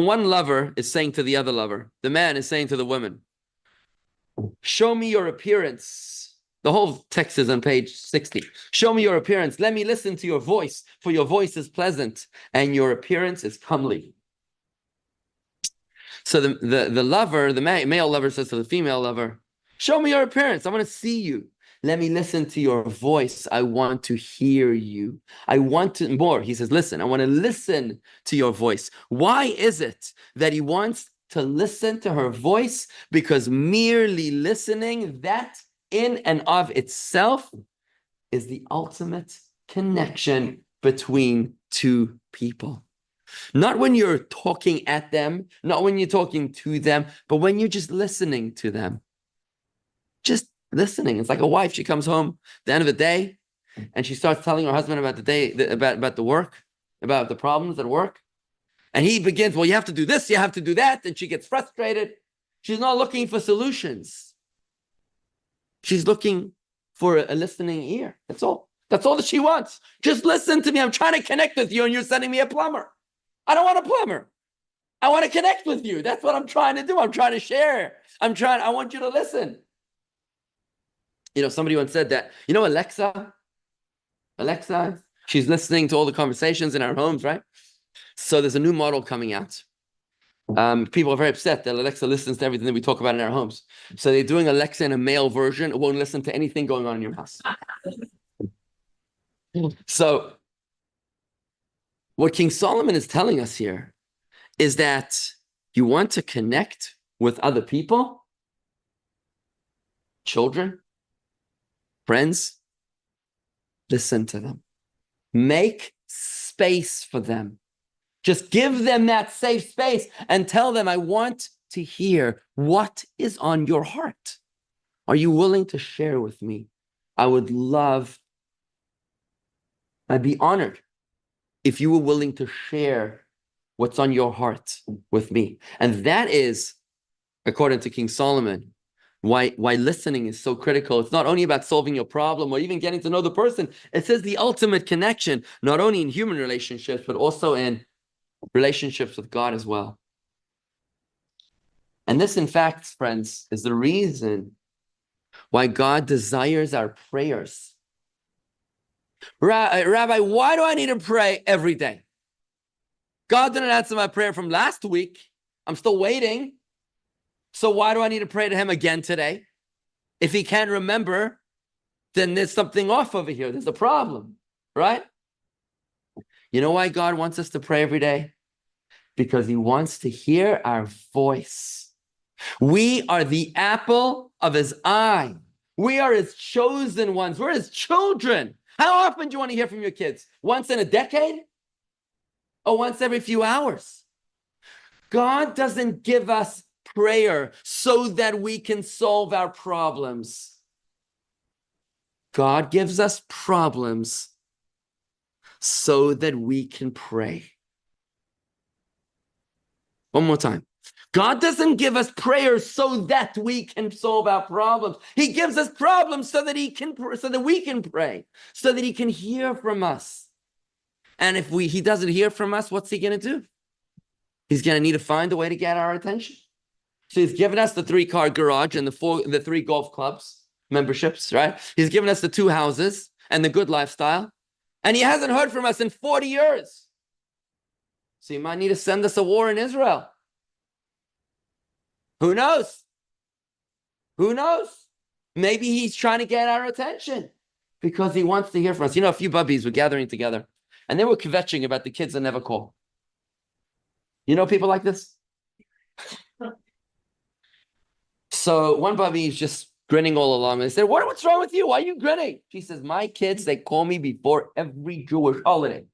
One lover is saying to the other lover, the man is saying to the woman, show me your appearance. The whole text is on page 60. Show me your appearance. Let me listen to your voice, for your voice is pleasant and your appearance is comely. So the lover, the male lover says to the female lover, show me your appearance. I want to see you. Let me listen to your voice. I want to hear you. I want to more. He says, listen, I want to listen to your voice. Why is it that he wants to listen to her voice? Because merely listening, that in and of itself is the ultimate connection between two people. Not when you're talking at them, not when you're talking to them, but when you're just listening to them. Just listening. It's like a wife. She comes home at the end of the day and she starts telling her husband about the day, about the work, about the problems at work. And he begins, well, you have to do this, you have to do that. And she gets frustrated. She's not looking for solutions. She's looking for a listening ear. That's all. That's all that she wants. Just listen to me. I'm trying to connect with you and you're sending me a plumber. I don't want a plumber. I want to connect with you. That's what I'm trying to do. I'm trying to share. I want you to listen. You know, somebody once said that, you know, Alexa, she's listening to all the conversations in our homes, right? So there's a new model coming out. People are very upset that Alexa listens to everything that we talk about in our homes. So they're doing Alexa in a male version. It won't listen to anything going on in your house. So what King Solomon is telling us here is that you want to connect with other people, children, friends, listen to them. Make space for them. Just give them that safe space and tell them, I want to hear what is on your heart. Are you willing to share with me? I'd be honored if you were willing to share what's on your heart with me. And that is, according to King Solomon, why listening is so critical. It's not only about solving your problem or even getting to know the person. It says the ultimate connection, not only in human relationships, but also in relationships with God as well. And this, in fact, friends, is the reason why God desires our prayers. Rabbi, why do I need to pray every day? God didn't answer my prayer from last week. I'm still waiting. So why do I need to pray to him again today? If he can't remember, then there's something off over here. There's a problem, right? You know why God wants us to pray every day? Because he wants to hear our voice. We are the apple of his eye. We are his chosen ones. We're his children. How often do you want to hear from your kids? Once in a decade? Or once every few hours? God doesn't give us prayer so that we can solve our problems. God gives us problems so that we can pray. One more time. God doesn't give us prayer so that we can solve our problems. He gives us problems so that we can pray, so that he can hear from us. And if he doesn't hear from us, what's he going to do? He's going to need to find a way to get our attention. So he's given us the 3-car garage and the 3 golf clubs memberships, right? He's given us the 2 houses and the good lifestyle. And he hasn't heard from us in 40 years. So he might need to send us a war in Israel. Who knows? Who knows? Maybe he's trying to get our attention because he wants to hear from us. You know, a few bubbies were gathering together and they were kvetching about the kids that never call. You know people like this? So one bubby is just grinning all along. And they said, what's wrong with you? Why are you grinning? She says, my kids, they call me before every Jewish holiday.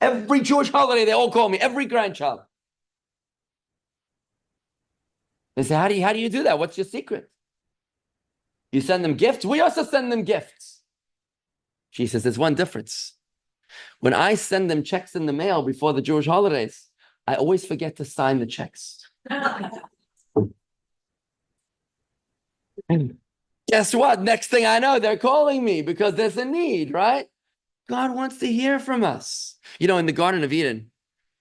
Every Jewish holiday, they all call me, every grandchild. They say, how do you do that? What's your secret? You send them gifts? We also send them gifts. She says, there's one difference. When I send them checks in the mail before the Jewish holidays, I always forget to sign the checks. Guess what? Next thing I know, they're calling me because there's a need, right? God wants to hear from us. You know, in the Garden of Eden,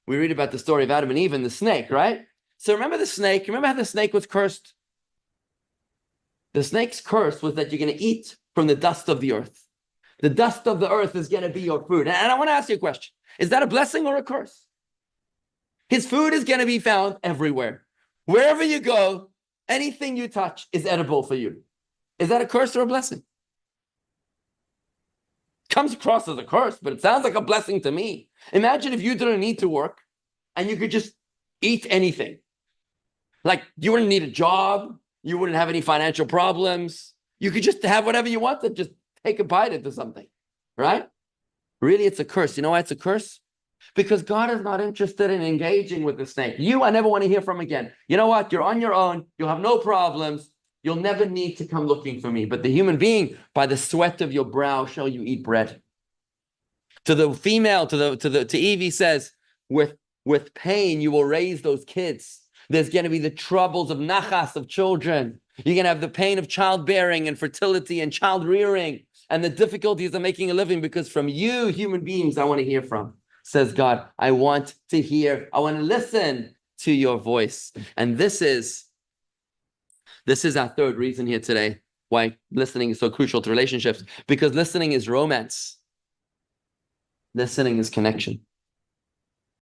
we read about the story of Adam and Eve and the snake, right? So remember the snake? Remember how the snake was cursed? The snake's curse was that you're going to eat from the dust of the earth. The dust of the earth is going to be your food. And I want to ask you a question. Is that a blessing or a curse? His food is going to be found everywhere. Wherever you go, anything you touch is edible for you. Is that a curse or a blessing? Comes across as a curse, but it sounds like a blessing to me. Imagine if you didn't need to work and you could just eat anything. Like you wouldn't need a job. You wouldn't have any financial problems. You could just have whatever you wanted. Just take a bite into something, right? Really, it's a curse. You know why it's a curse? Because God is not interested in engaging with the snake. I never want to hear from again. You know what? You're on your own. You'll have no problems. You'll never need to come looking for me. But the human being, by the sweat of your brow shall you eat bread. To the female, to Eve, he says, with pain you will raise those kids. There's going to be the troubles of nachas, of children. You're going to have the pain of childbearing and fertility and child rearing and the difficulties of making a living, because from you, human beings, I want to hear from, says God. I want to hear, I want to listen to your voice. And this is our third reason here today, why listening is so crucial to relationships, because listening is romance. Listening is connection.